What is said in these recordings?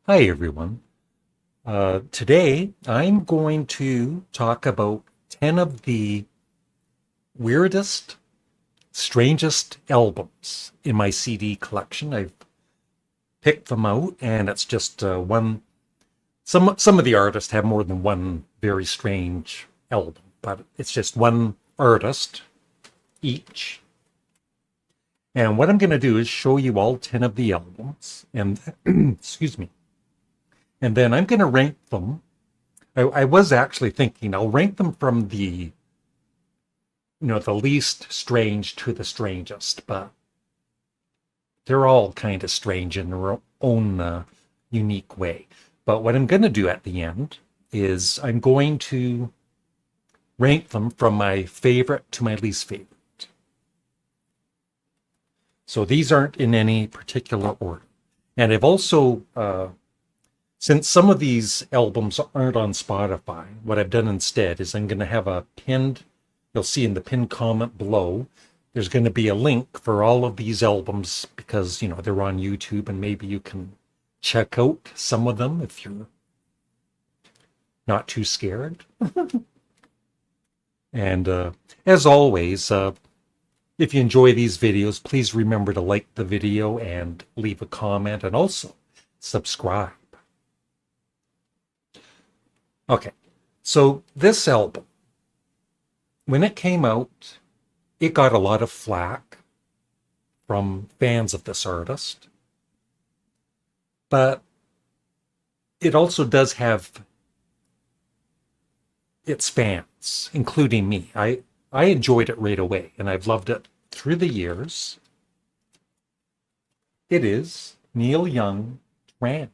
Hi, everyone. Today, I'm going to talk about 10 of the weirdest, strangest albums in my CD collection. I've picked them out, and it's just one. Some of the artists have more than one very strange album, but it's just one artist each. And what I'm going to do is show you all 10 of the albums, and excuse me. And then I'm going to rank them. I was actually thinking I'll rank them from the least strange to the strangest, but they're all kind of strange in their own unique way. But what I'm going to do at the end is I'm going to rank them from my favorite to my least favorite. So these aren't in any particular order. And I've also, since some of these albums aren't on Spotify, what I've done instead is I'm going to have a pinned, you'll see in the pinned comment below, there's going to be a link for all of these albums because, they're on YouTube and maybe you can check out some of them if you're not too scared. And as always, if you enjoy these videos, please remember to like the video and leave a comment and also subscribe. Okay, so this album, when it came out, it got a lot of flack from fans of this artist, but it also does have its fans, including me. I enjoyed it right away, and I've loved it through the years. It is Neil Young Trance.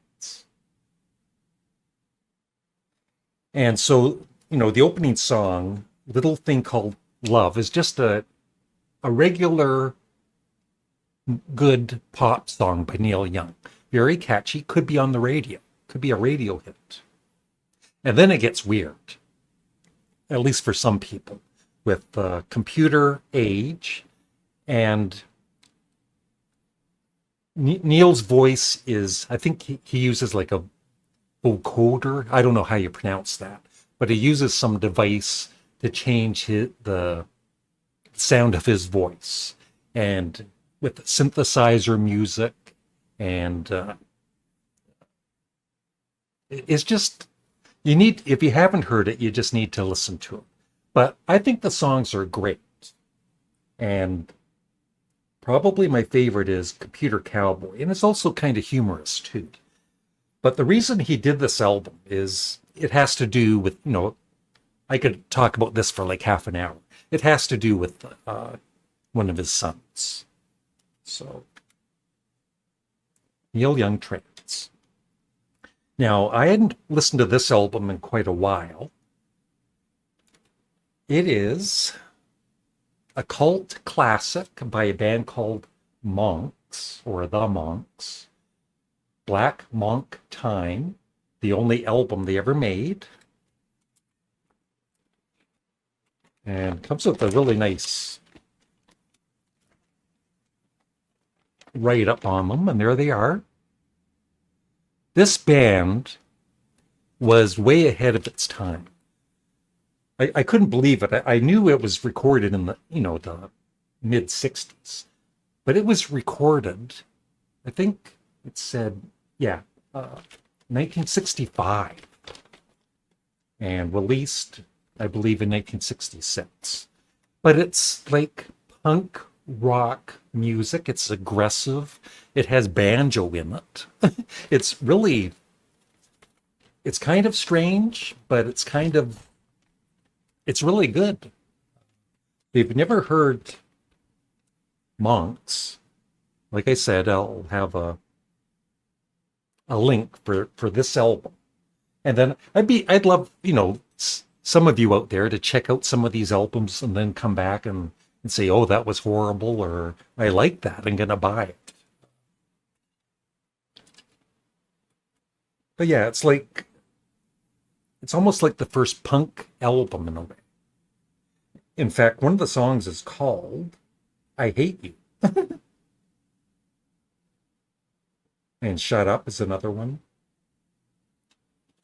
And so, the opening song, Little Thing Called Love, is just a regular good pop song by Neil Young. Very catchy, could be on the radio, could be a radio hit. And then it gets weird, at least for some people, with computer age. And Neil's voice is, I think he uses like a vocoder. I don't know how you pronounce that, but he uses some device to change the sound of his voice, and with synthesizer music, and it's just, if you haven't heard it, you just need to listen to it. But I think the songs are great, and probably my favorite is Computer Cowboy, and it's also kind of humorous too. But the reason he did this album is it has to do with, I could talk about this for like half an hour. It has to do with one of his sons. So, Neil Young Trance. Now, I hadn't listened to this album in quite a while. It is a cult classic by a band called Monks, or The Monks. Black Monk Time, the only album they ever made. And comes with a really nice write-up on them, and there they are. This band was way ahead of its time. I couldn't believe it. I knew it was recorded in the mid 60s, but it was recorded, I think it said, 1965, and released, I believe, in 1966. But it's like punk rock music. It's aggressive. It has banjo in it. It's kind of strange, but it's really good. If you've never heard Monks, like I said, I'll have a link for this album. And then I'd love, some of you out there to check out some of these albums and then come back and say, oh, that was horrible, or I like that, I'm gonna buy it. But yeah, it's almost like the first punk album in a way. In fact, one of the songs is called I Hate You. And Shut Up is another one.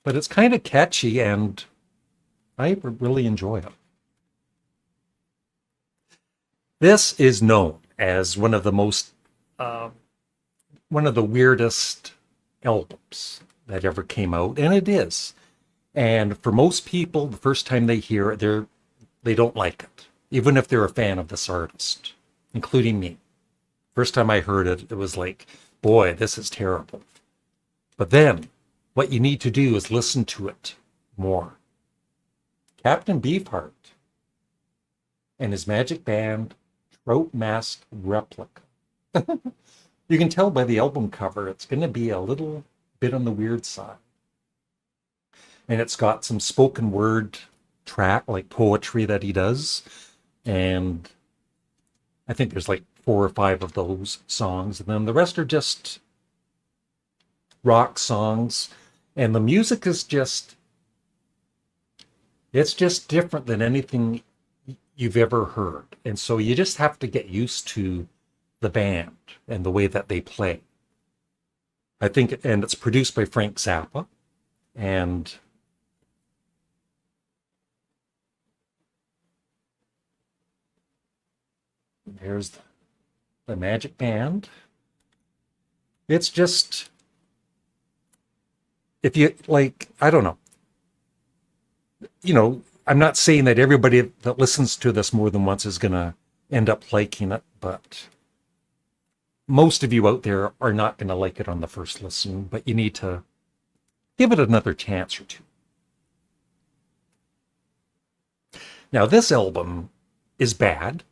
but it's kind of catchy and I really enjoy it. This is known as uh, one of the weirdest albums that ever came out, and it is. And for most people, the first time they hear it, they don't like it, even if they're a fan of this artist, including me. First time I heard it, it was like, boy, this is terrible. But then, what you need to do is listen to it more. Captain Beefheart and his magic band, Trout Mask Replica. You can tell by the album cover, it's going to be a little bit on the weird side. And it's got some spoken word track, like poetry that he does. And I think there's like 4 or 5 of those songs. And then the rest are just rock songs. And the music is it's just different than anything you've ever heard. And so you just have to get used to the band and the way that they play. I think, and it's produced by Frank Zappa. And there's the magic band. It's just, if you like, I don't know. I'm not saying that everybody that listens to this more than once is going to end up liking it, but most of you out there are not going to like it on the first listen, but you need to give it another chance or two. Now, this album is bad,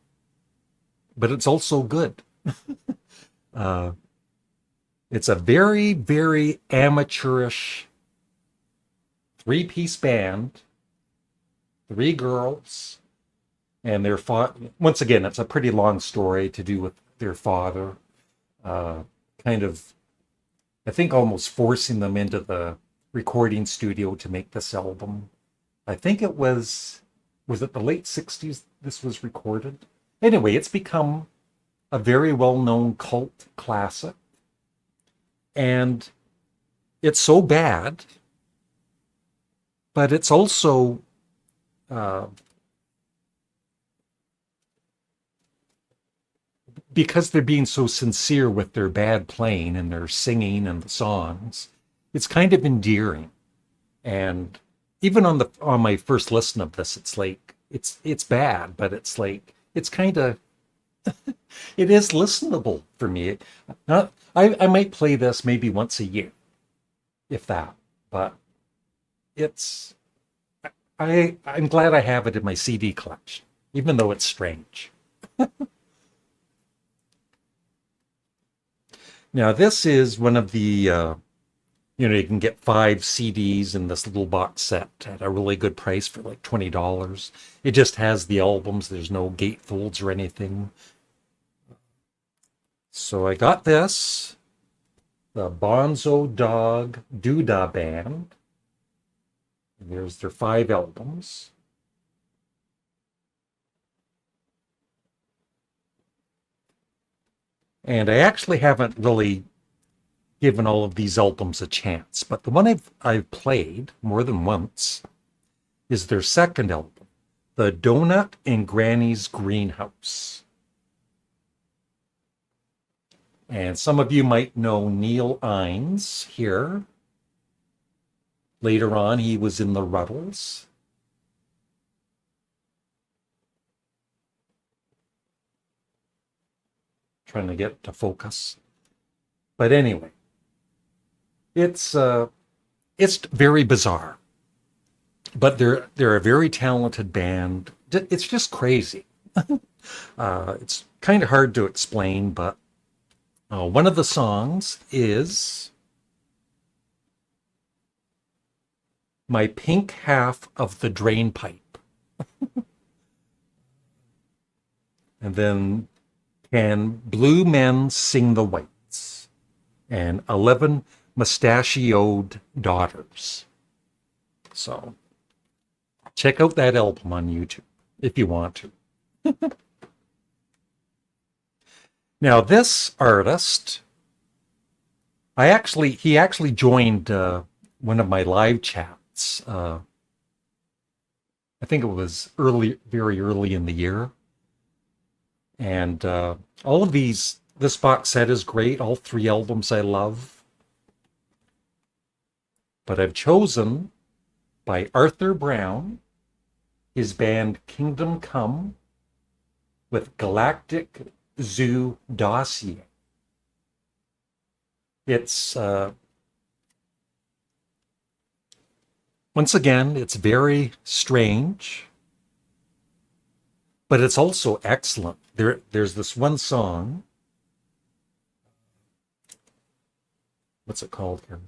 but it's also good. It's a very, very amateurish 3-piece band, 3 girls, and their once again, it's a pretty long story to do with their father, kind of, I think, almost forcing them into the recording studio to make this album. I think it was it the late 60s this was recorded? Anyway, it's become a very well-known cult classic. And it's so bad, but it's also because they're being so sincere with their bad playing and their singing and the songs, it's kind of endearing. And even on my first listen of this, it's like it's bad, but it's like it's kind of it is listenable for me. I might play this maybe once a year, if that. But I'm glad I have it in my CD collection, even though it's strange. Now, this is one of the you can get 5 CDs in this little box set at a really good price for like $20. It just has the albums. There's no gatefolds or anything. So I got this, the Bonzo Dog Doodah Band. And there's their 5 albums. And I actually haven't really given all of these albums a chance, but the one I've played more than once is their second album, The Donut in Granny's Greenhouse. And some of you might know Neil Innes here. Later on, he was in the Ruddles. Trying to get to focus. But anyway, it's very bizarre. But they're a very talented band. It's just crazy. It's kind of hard to explain, but one of the songs is My Pink Half of the Drain Pipe. And then Can Blue Men Sing the Whites? And 11 Mustachioed Daughters. So check out that album on YouTube if you want to. Now, this artist, he actually joined one of my live chats. I think it was early, very early in the year. And all of this box set is great. All three albums I love. But I've chosen by Arthur Brown, his band Kingdom Come, with Galactic Zoo Dossier. It's, once again, it's very strange, but it's also excellent. There's this one song. What's it called here?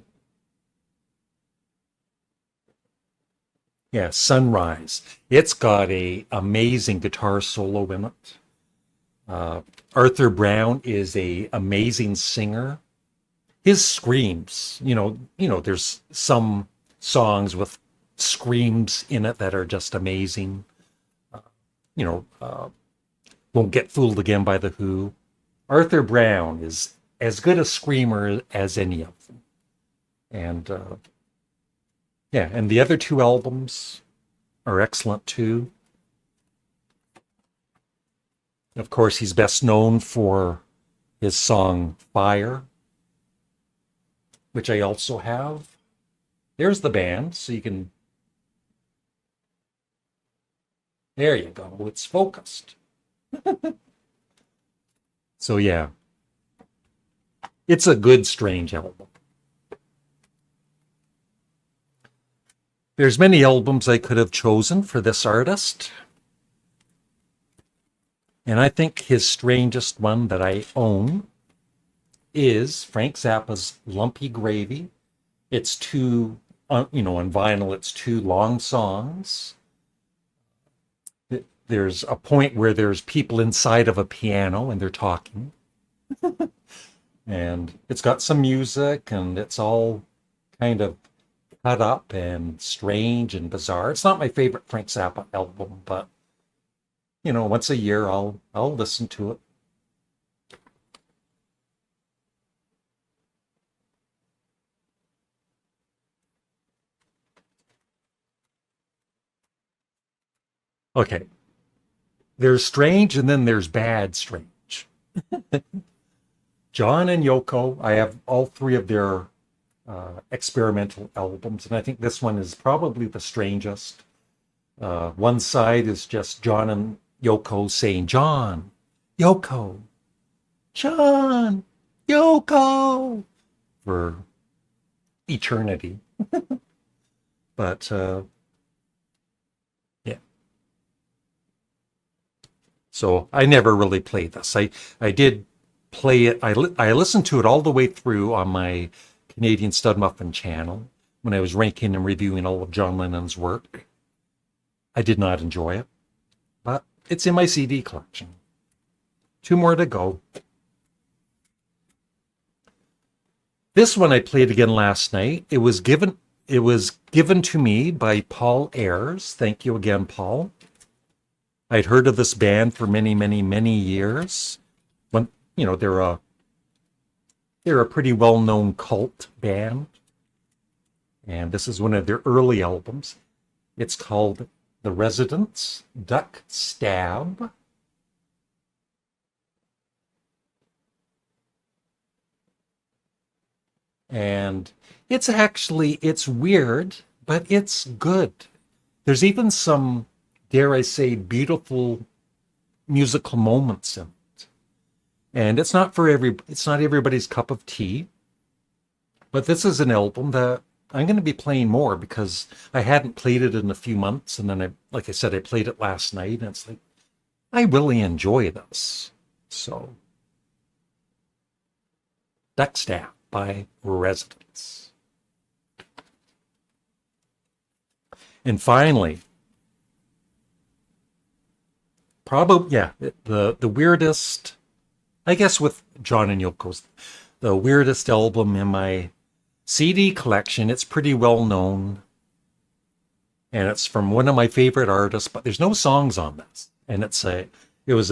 Yeah, Sunrise. It's got a amazing guitar solo in it. Arthur Brown is a amazing singer. His screams, there's some songs with screams in it that are just amazing. Won't Get Fooled Again by The Who. Arthur Brown is as good a screamer as any of them. And yeah, and the other two albums are excellent too. Of course, he's best known for his song Fire, which I also have. There's the band, so you can... There you go, it's focused. So yeah, it's a good Strange album. There's many albums I could have chosen for this artist. And I think his strangest one that I own is Frank Zappa's Lumpy Gravy. It's two, on vinyl, it's two long songs. There's a point where there's people inside of a piano and they're talking. And it's got some music and it's all kind of cut up and strange and bizarre. It's not my favorite Frank Zappa album, but once a year I'll listen to it. Okay. There's strange and then there's bad strange. John and Yoko, I have all three of their experimental albums, and I think this one is probably the strangest. One side is just John and Yoko saying, John, Yoko, John, Yoko, for eternity. But yeah. So I never really played this. I did play it. I listened to it all the way through on my Canadian Studmuffin channel when I was ranking and reviewing all of John Lennon's work. I did not enjoy it, but it's in my CD collection. Two more to go. This one I played again last night. It was given to me by Paul Ayres. Thank you again, Paul. I'd heard of this band for many, many, many years. When they're a pretty well-known cult band. And this is one of their early albums. It's called The Residents, Duck Stab. And it's weird, but it's good. There's even some, dare I say, beautiful musical moments in it. And it's not everybody's cup of tea. But this is an album that I'm going to be playing more because I hadn't played it in a few months. And then like I said, I played it last night and it's like, I really enjoy this. So, Duck Stab by Residents. And finally, the weirdest, I guess with John and Yoko's, the weirdest album in my CD collection. It's pretty well known. And it's from one of my favorite artists, but there's no songs on this. And it was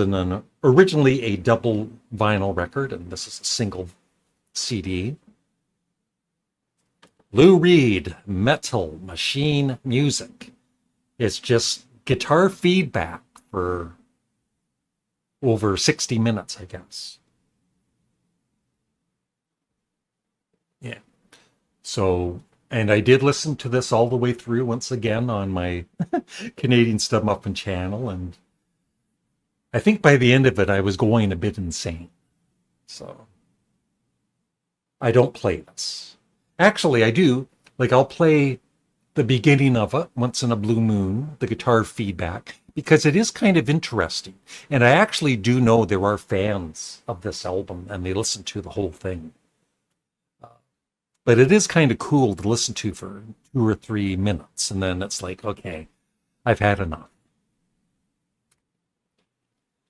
originally a double vinyl record, and this is a single CD. Lou Reed, Metal Machine Music. It's just guitar feedback for over 60 minutes, I guess. Yeah. So, and I did listen to this all the way through once again on my Canadian Studmuffin channel. And I think by the end of it, I was going a bit insane. So I don't play this. Actually, I do. Like, I'll play the beginning of it once in a blue moon, the guitar feedback, because it is kind of interesting. And I actually do know there are fans of this album and they listen to the whole thing. But it is kind of cool to listen to for 2 or 3 minutes. And then it's like, okay, I've had enough.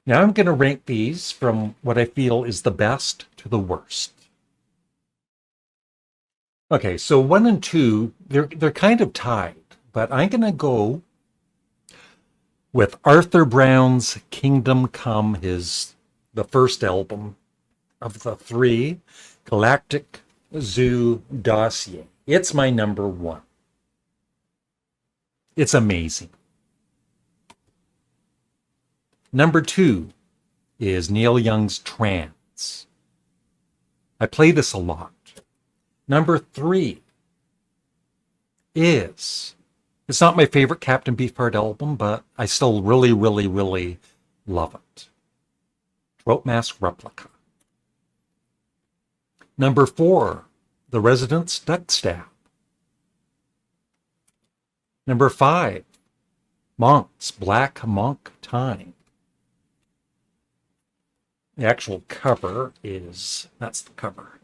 Now I'm going to rank these from what I feel is the best to the worst. Okay, so 1 and 2, they're kind of tied, but I'm going to go with Arthur Brown's Kingdom Come, the first album of the 3, Galactic Zoo Dossier. It's my number 1. It's amazing. Number 2 is Neil Young's Trance. I play this a lot. Number 3 is, it's not my favorite Captain Beefheart album, but I still really, really, really love it. Throat Mask Replica. Number 4, The Resident's Duck Stab. Number 5, Monk's Black Monk Time. The actual cover that's the cover.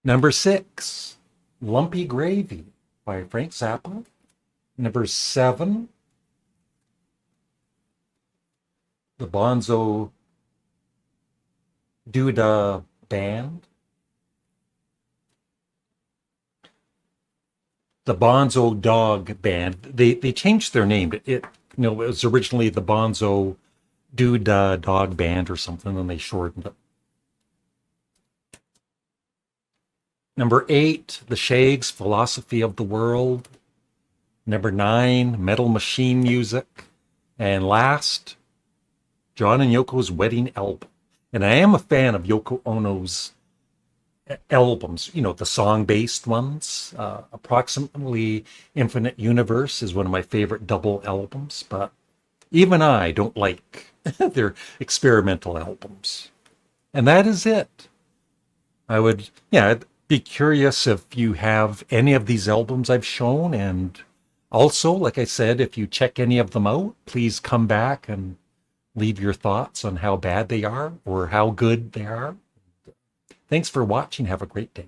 Number 6, Lumpy Gravy by Frank Zappa. Number 7, the Bonzo Dog Band. The Bonzo Dog Band. They changed their name. It was originally the Bonzo Dog Band or something, and they shortened it. Number 8, The Shaggs' Philosophy of the World. Number 9, Metal Machine Music. And last, John and Yoko's Wedding Album. And I am a fan of Yoko Ono's albums, the song-based ones. Approximately Infinite Universe is one of my favorite double albums, but even I don't like their experimental albums. And that is it. I would, be curious if you have any of these albums I've shown, and also, like I said, if you check any of them out, please come back and leave your thoughts on how bad they are or how good they are. Thanks for watching. Have a great day.